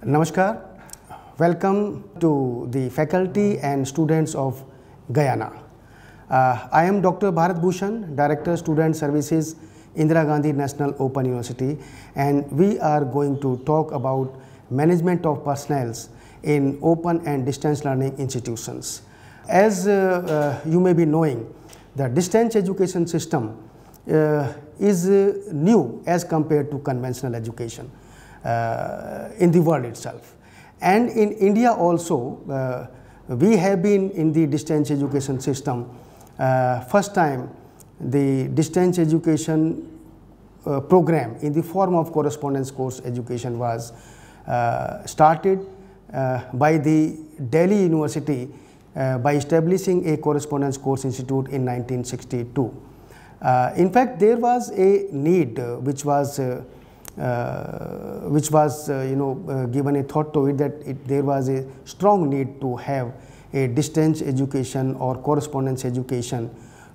Namaskar. Welcome to the faculty and students of Guyana. I am Dr. Bharat Bhushan, Director Student Services, Indira Gandhi National Open University, and we are going to talk about management of personnel in open and distance learning institutions. As you may be knowing, the distance education system is new as compared to conventional education in the world itself. And in India also, we have been in the distance education system. First time the distance education program in the form of correspondence course education was started by the Delhi University by establishing a correspondence course institute in 1962. In fact, there was a need which was given a thought to it, that there was a strong need to have a distance education or correspondence education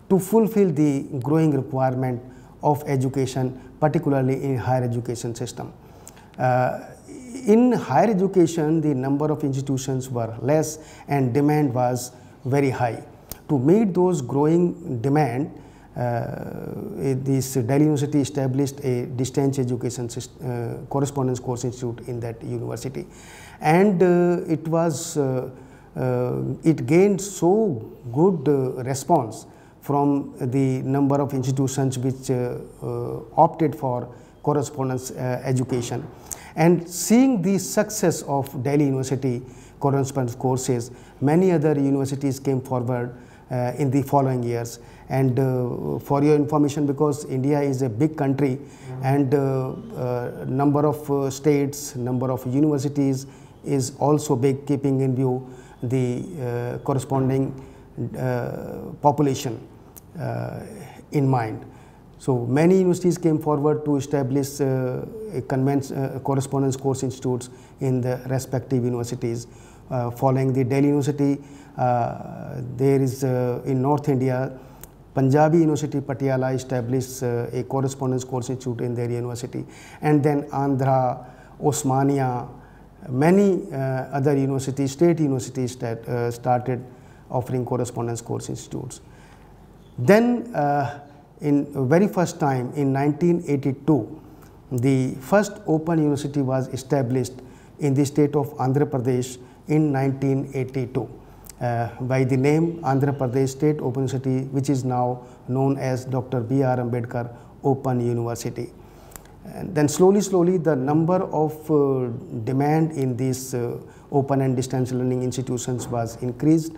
to fulfill the growing requirement of education, particularly in higher education system. In higher education, the number of institutions were less and demand was very high. To meet those growing demand, this Delhi University established a distance education correspondence course institute in that university, and it gained so good response from the number of institutions which opted for correspondence education. And seeing the success of Delhi University correspondence courses, many other universities came forward in the following years. And for your information, because India is a big country and number of states, number of universities is also big, keeping in view the corresponding population in mind. So many universities came forward to establish correspondence course institutes in the respective universities. Following the Delhi University, there is in North India, Punjabi University Patiala established a correspondence course institute in their university, and then Andhra, Osmania, many other universities, state universities that started offering correspondence course institutes. Then in very first time in 1982, the first open university was established in the state of Andhra Pradesh in 1982. By the name Andhra Pradesh State Open University, which is now known as Dr. B.R. Ambedkar Open University. And then slowly the number of demand in these open and distance learning institutions was increased,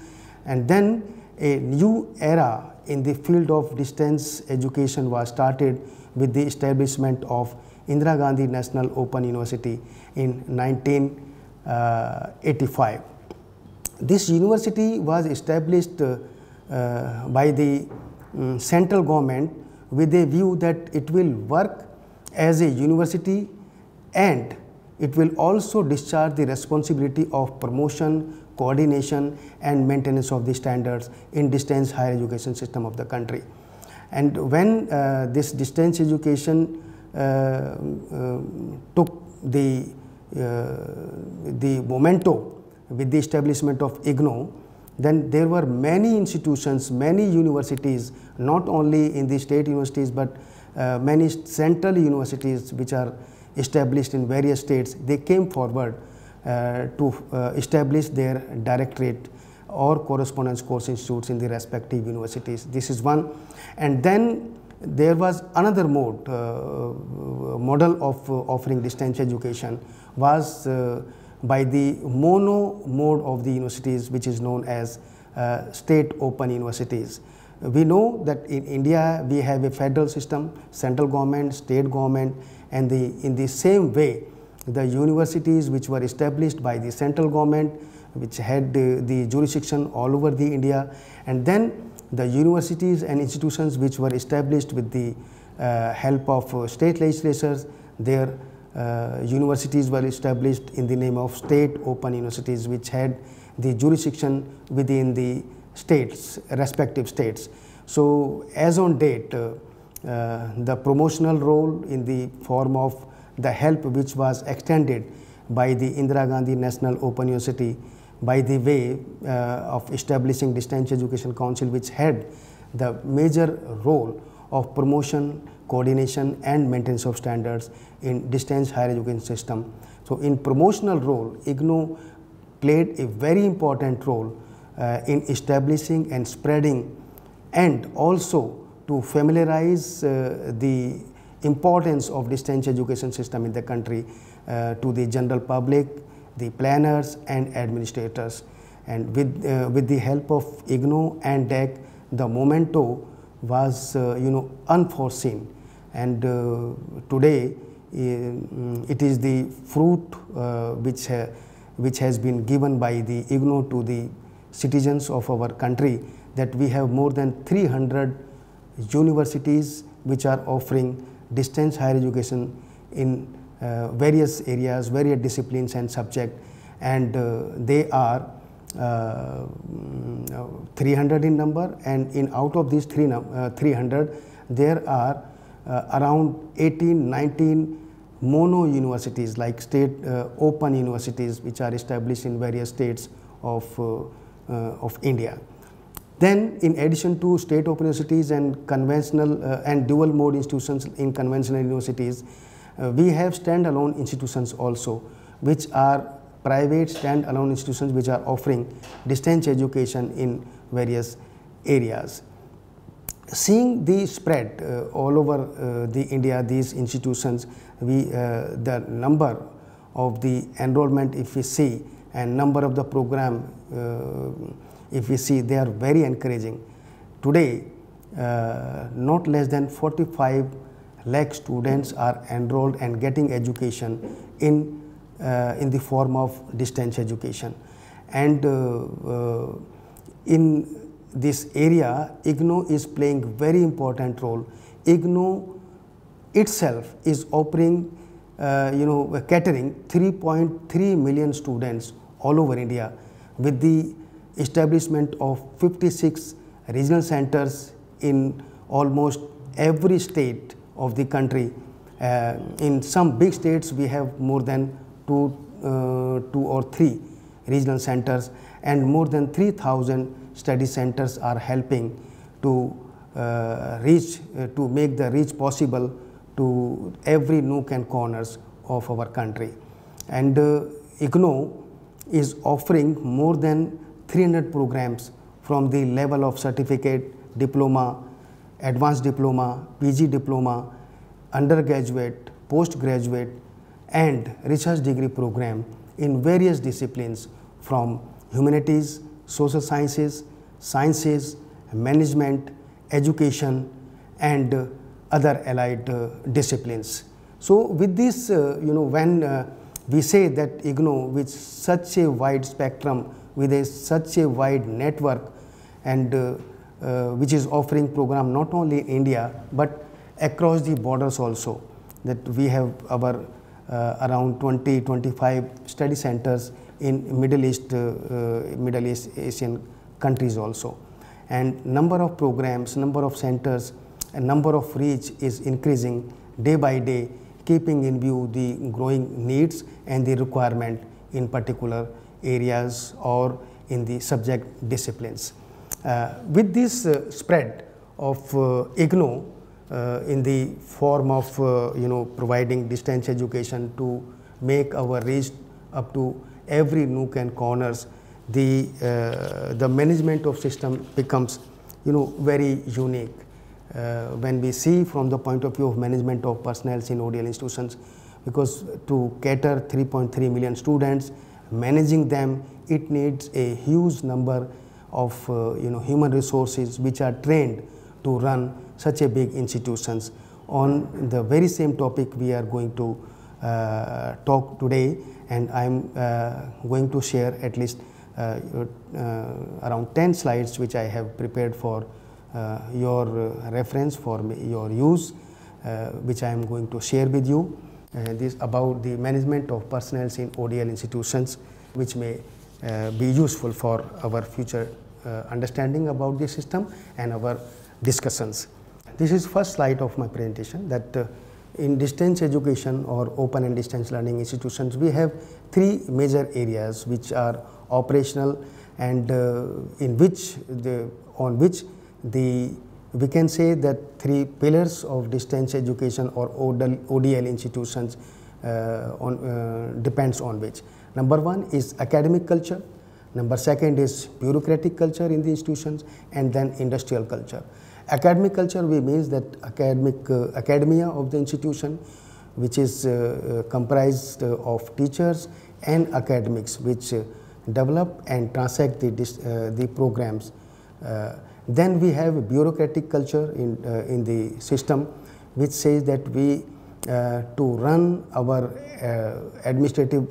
and then a new era in the field of distance education was started with the establishment of Indira Gandhi National Open University in 1985. This university was established by the central government with a view that it will work as a university and it will also discharge the responsibility of promotion, coordination and maintenance of the standards in distance higher education system of the country. And when this distance education took the memento with the establishment of IGNOU, then there were many institutions, many universities, not only in the state universities but many central universities which are established in various states. They came forward to establish their directorate or correspondence course institutes in the respective universities. This is one. And then there was another model of offering distance education was by the mono mode of the universities, which is known as state open universities. We know that in India we have a federal system, central government, state government, and in the same way the universities which were established by the central government, which had the jurisdiction all over the India, and then the universities and institutions which were established with the help of state legislatures, their universities were established in the name of state open universities, which had the jurisdiction within the states, respective states. So as on date, the promotional role in the form of the help which was extended by the Indira Gandhi National Open University by the way of establishing Distance Education Council, which had the major role of promotion, coordination and maintenance of standards in distance higher education system. So in promotional role, IGNOU played a very important role in establishing and spreading, and also to familiarize the importance of distance education system in the country to the general public, the planners and administrators. And with the help of IGNOU and DEC, the memento was unforeseen, and today it is the fruit which has been given by the IGNOU to the citizens of our country, that we have more than 300 universities which are offering distance higher education in various areas, various disciplines and subjects, and they are 300 in number, and out of these 300 there are around 18-19 mono universities, like state open universities, which are established in various states of India. Then in addition to state open universities and conventional and dual mode institutions in conventional universities, we have standalone institutions also, which are private standalone institutions which are offering distance education in various areas. Seeing the spread all over the India, these institutions, the number of the enrollment, if we see, and number of the program, if we see, they are very encouraging. Today, not less than 45 lakh students are enrolled and getting education in the form of distance education. And in this area, IGNOU is playing very important role. IGNOU itself is offering, catering 3.3 million students all over India, with the establishment of 56 regional centers in almost every state of the country. In some big states, we have more than two or three regional centers, and more than 3,000 study centers are helping to make the reach possible to every nook and corners of our country. And IGNOU is offering more than 300 programs from the level of certificate, diploma, advanced diploma, PG diploma, undergraduate, postgraduate and research degree program in various disciplines, from humanities, social sciences, sciences, management, education and other allied disciplines. So with this, when we say that IGNOU, with such a wide spectrum, with such a wide network, and which is offering program not only in India but across the borders also, that we have our around 20-25 study centers in Middle East Asian countries also, and number of programs, number of centers and number of reach is increasing day by day, keeping in view the growing needs and the requirement in particular areas or in the subject disciplines. With this spread of IGNOU in the form of providing distance education to make our reach up to every nook and corners, the management of system becomes very unique. When we see from the point of view of management of personnel in ODL institutions, because to cater 3.3 million students, managing them, it needs a huge number of human resources which are trained to run such a big institutions. On the very same topic we are going to talk today, and I am going to share at least around 10 slides which I have prepared for your reference, for your use, which I am going to share with you. This about the management of personnel in ODL institutions, which may be useful for our future understanding about the system and our discussions. This is first slide of my presentation, that In distance education or open and distance learning institutions, we have three major areas which are operational and we can say that three pillars of distance education or ODL institutions depends on which. Number one is academic culture, number second is bureaucratic culture in the institutions, and then industrial culture. Academic culture means that academia of the institution, which is comprised of teachers and academics which develop and transact the programs. Then we have bureaucratic culture in the system, which says that we to run our administrative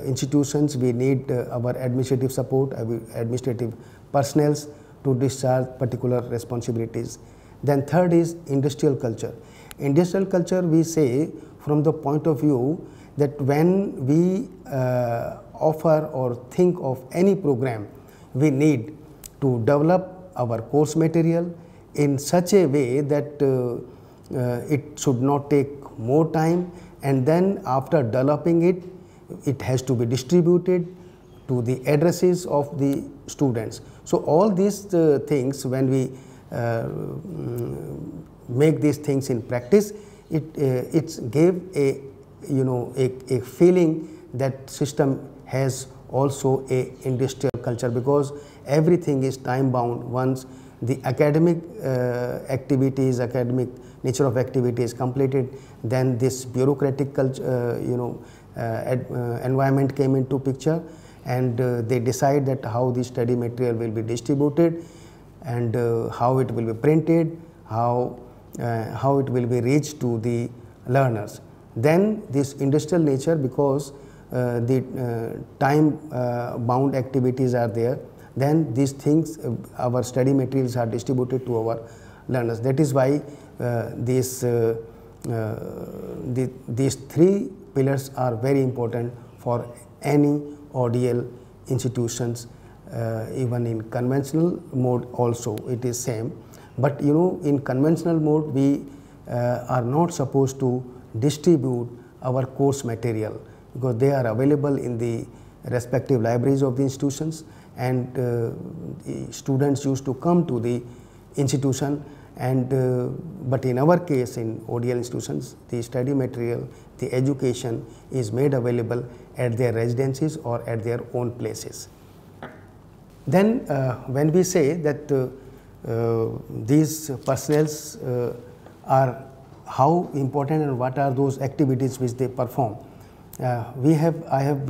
institutions, we need our administrative support, administrative personnel to discharge particular responsibilities. Then third is industrial culture. Industrial culture, we say from the point of view that when we offer or think of any program, we need to develop our course material in such a way that it should not take more time, and then after developing it, it has to be distributed to the addresses of the students. So all these things, when we make these things in practice, it gave a a feeling that system has also a industrial culture, because everything is time bound. Once the academic activities, academic nature of activity is completed, then this bureaucratic culture, environment came into picture, and they decide that how the study material will be distributed and how it will be printed, how it will be reached to the learners. Then this industrial nature, because the time bound activities are there, then these things, our study materials are distributed to our learners. That is why these three pillars are very important for any ODL institutions. Even in conventional mode also it is same, but in conventional mode we are not supposed to distribute our course material, because they are available in the respective libraries of the institutions, and students used to come to the institution, and but in our case in ODL institutions, the study material, the education is made available at their residences or at their own places. Then when we say that these personnels are how important and what are those activities which they perform, I have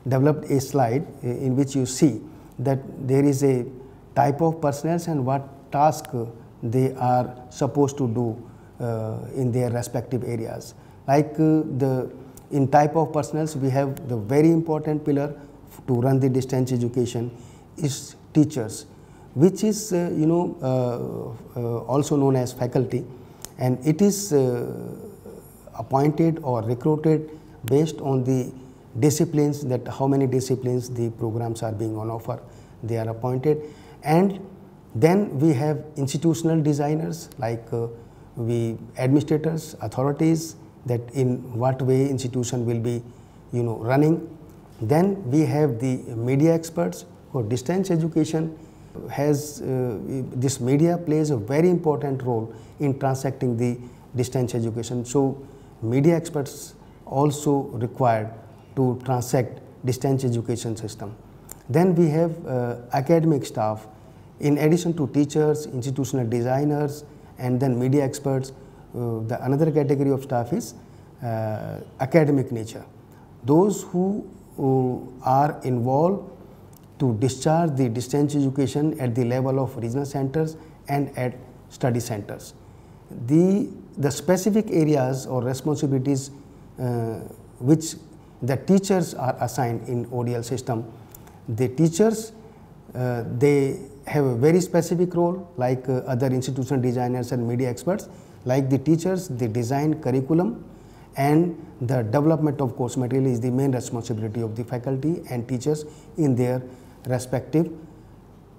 developed a slide in which you see that there is a type of personnel and what task they are supposed to do in their respective areas. Like in type of personnel, we have the very important pillar to run the distance education is teachers, which is also known as faculty, and it is appointed or recruited based on the disciplines, that how many disciplines the programs are being on offer, they are appointed. And then we have institutional designers, like we administrators, authorities, that in what way institution will be running. Then we have the media experts. For distance education has this media plays a very important role in transacting the distance education. So media experts also required to transact distance education system. Then we have academic staff. In addition to teachers, institutional designers, and then media experts, the another category of staff is academic nature. Those who are involved to discharge the distance education at the level of regional centers and at study centers. The specific areas or responsibilities which the teachers are assigned in ODL system, the teachers they have a very specific role, like other institutional designers and media experts. Like the teachers, they design curriculum, and the development of course material is the main responsibility of the faculty and teachers in their respective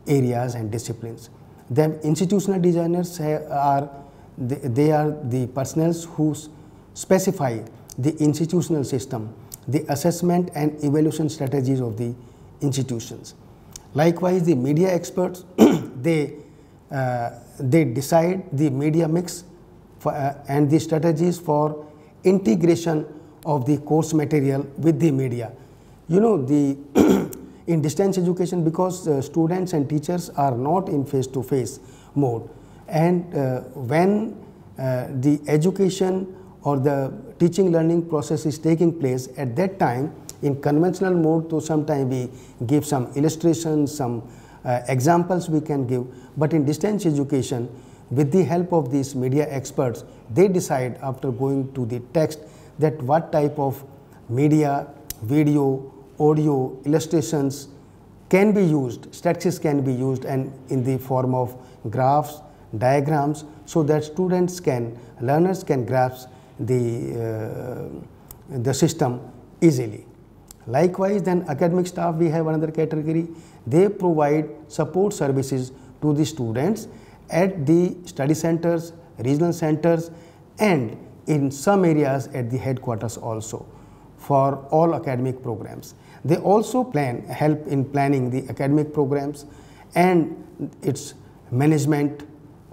areas and disciplines. Then institutional designers are they are the personnel who specify the institutional system, the assessment and evaluation strategies of the institutions. Likewise, the media experts, they decide the media mix and the strategies for integration of the course material with the media. You know, in distance education, because students and teachers are not in face-to-face mode, and when the education or the teaching learning process is taking place, at that time in conventional mode, so sometimes we give some illustrations, some examples we can give, but in distance education, with the help of these media experts, they decide after going to the text that what type of media, video, audio, illustrations can be used, statistics can be used, and in the form of graphs, diagrams, so that learners can grasp the system easily. Likewise, then academic staff, we have another category. They provide support services to the students at the study centers, regional centers, and in some areas at the headquarters also for all academic programs. They also help in planning the academic programs and its management,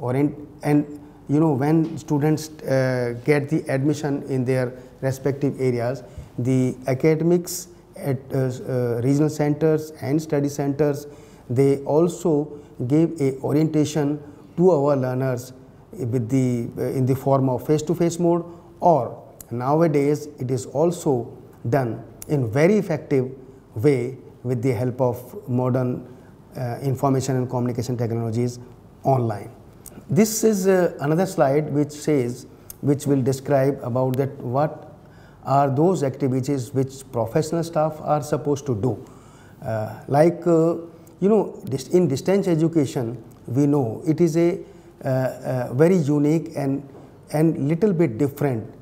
and you know, when students get the admission in their respective areas, the academics at regional centers and study centers, they also give a orientation to our learners with in the form of face-to-face mode, or nowadays it is also done in very effective way with the help of modern information and communication technologies online. This is another slide which will describe about that what are those activities which professional staff are supposed to do. You know, in distance education, we know it is a very unique and little bit different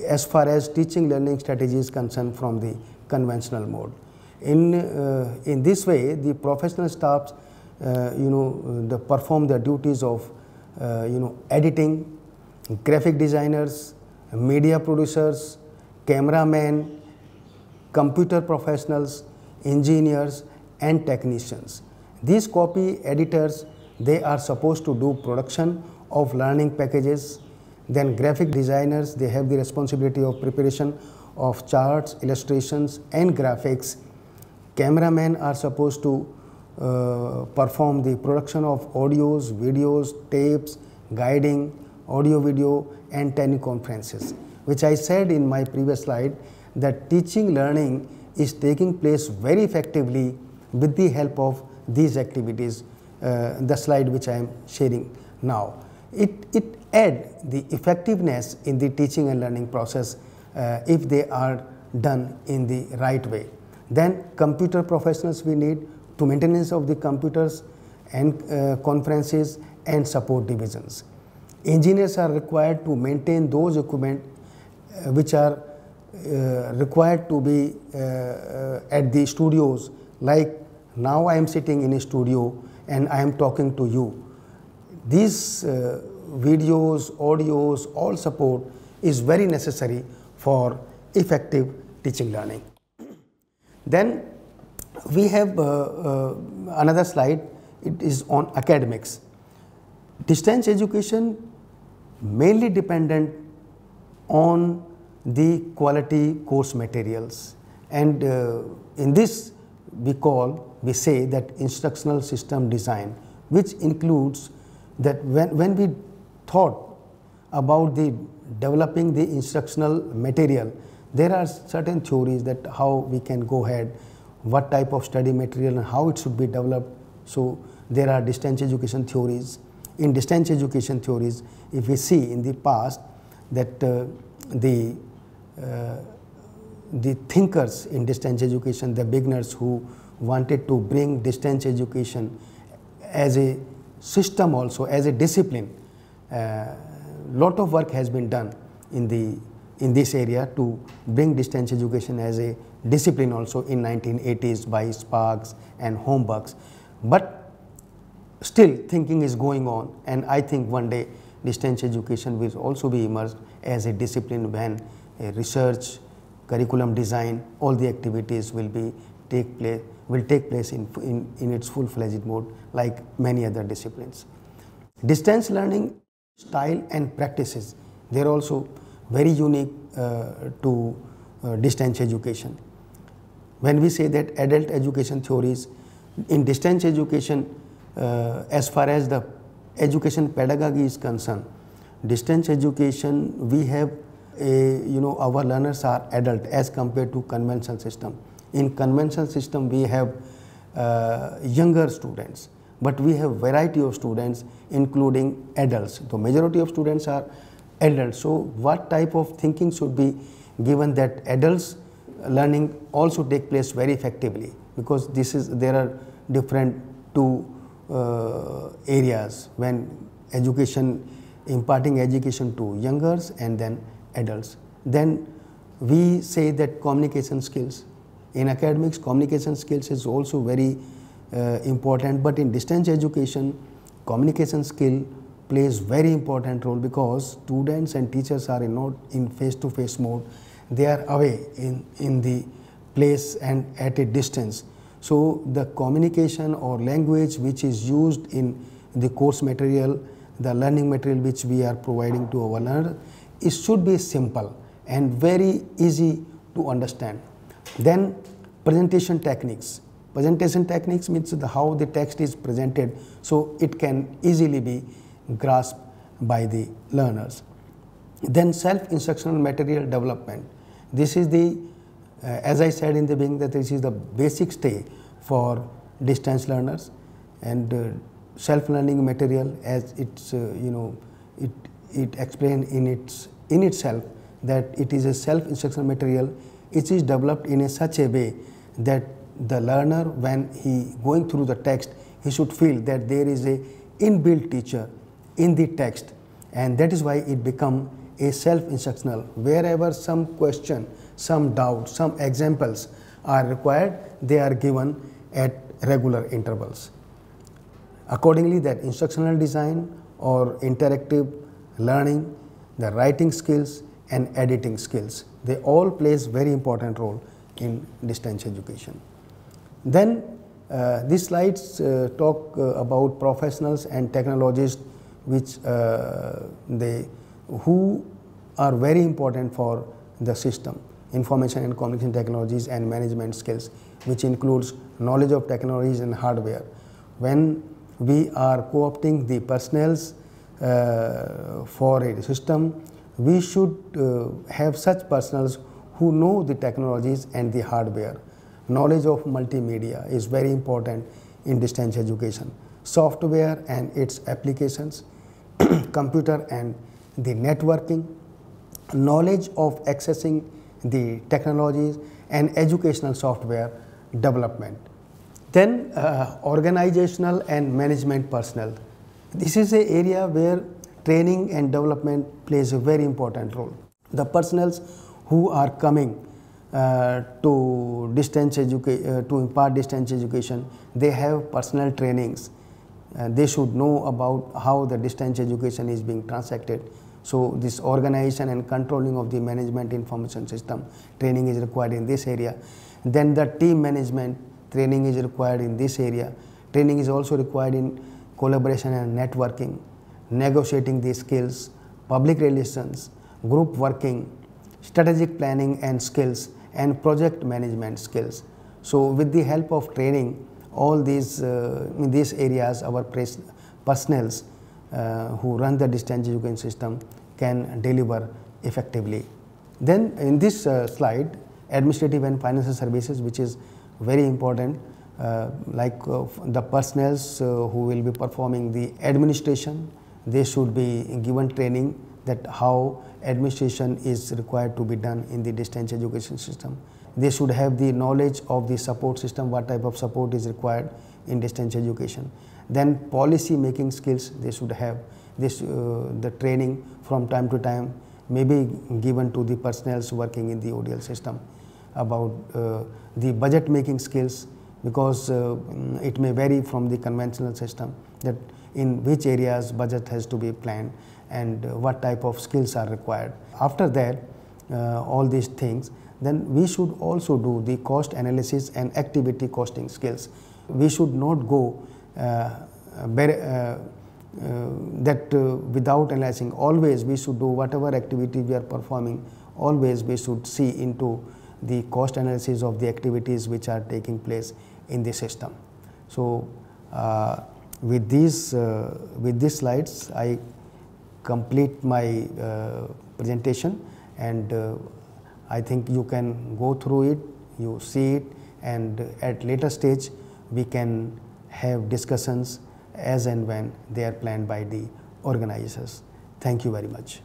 as far as teaching learning strategy is concerned from the conventional mode. In this way, the professional staffs perform their duties of editing, graphic designers, media producers, cameramen, computer professionals, engineers and technicians. These copy editors, they are supposed to do production of learning packages. Then graphic designers, they have the responsibility of preparation of charts, illustrations and graphics. Cameramen are supposed to perform the production of audios, videos, tapes, guiding, audio, video and teleconferences, which I said in my previous slide that teaching learning is taking place very effectively with the help of these activities, the slide which I am sharing now. It adds the effectiveness in the teaching and learning process if they are done in the right way. Then computer professionals we need to maintenance of the computers and conferences and support divisions. Engineers are required to maintain those equipment which are required to be at the studios. Like now I am sitting in a studio and I am talking to you. These videos, audios, all support is very necessary for effective teaching learning. Then we have another slide, it is on academics. Distance education mainly dependent on the quality course materials, and in this we say that instructional system design, which includes that when we thought about the developing the instructional material, there are certain theories that how we can go ahead, what type of study material and how it should be developed. So there are distance education theories. In distance education theories, if we see in the past that the thinkers in distance education, the beginners who wanted to bring distance education as a system also, as a discipline, lot of work has been done in this area to bring distance education as a discipline also in 1980s by Sparks and Holmberg. But still thinking is going on, and I think one day distance education will also be emerged as a discipline when research, curriculum design, all the activities will take place in its full-fledged mode like many other disciplines. Distance learning style and practices, they are also very unique to distance education. When we say that adult education theories in distance education, as far as the education pedagogy is concerned, distance education, we have our learners are adult as compared to conventional system. In conventional system we have younger students, but we have variety of students including adults. The majority of students are adults. So what type of thinking should be given that adults learning also take place very effectively, because there are different two areas when imparting education to youngers and then adults. Then we say that communication skills. In academics, communication skills is also very important, but in distance education, communication skill plays very important role, because students and teachers are not in face-to-face mode. They are away in the place and at a distance. So the communication or language which is used in the course material, the learning material which we are providing to our learner, it should be simple and very easy to understand. Then presentation techniques. Presentation techniques means how the text is presented, so it can easily be grasped by the learners. Then self-instructional material development. This is as I said in the beginning, that this is the basic stage for distance learners, and self-learning material, as it's it explained in itself that it is a self-instructional material. It is developed in such a way that the learner, when he going through the text, he should feel that there is a inbuilt teacher in the text, and that is why it become a self-instructional. Wherever some question, some doubt, some examples are required, they are given at regular intervals. Accordingly, that instructional design or interactive learning, the writing skills and editing skills, they all plays very important role in distance education. Then these slides talk about professionals and technologists who are very important for the system. Information and communication technologies and management skills, which includes knowledge of technologies and hardware. When we are co-opting the personnels for a system, we should have such personnels who know the technologies and the hardware. Knowledge of multimedia is very important in distance education. Software and its applications, computer and the networking, knowledge of accessing the technologies and educational software development. Then organizational and management personnel. This is an area where training and development plays a very important role. The personnels who are coming to impart distance education, they have personal trainings. They should know about how the distance education is being transacted. So this organization and controlling of the management information system training is required in this area. Then the team management training is required in this area. Training is also required in collaboration and networking, negotiating the skills, public relations, group working, strategic planning and skills, and project management skills. So with the help of training, all these in these areas, our personnels who run the distance education system can deliver effectively. Then in this slide, administrative and financial services, which is very important, the personnels who will be performing the administration, they should be given training that how administration is required to be done in the distance education system. They should have the knowledge of the support system, what type of support is required in distance education. Then policy making skills, they should have this, the training from time to time may be given to the personnel working in the ODL system about the budget making skills, because it may vary from the conventional system that in which areas budget has to be planned, and what type of skills are required. After that, all these things, then we should also do the cost analysis and activity costing skills. We should not go without analyzing. Always we should do whatever activity we are performing, always we should see into the cost analysis of the activities which are taking place in the system. So with these slides I complete my presentation, and I think you can go through it, you see it, and at later stage we can have discussions as and when they are planned by the organizers. Thank you very much.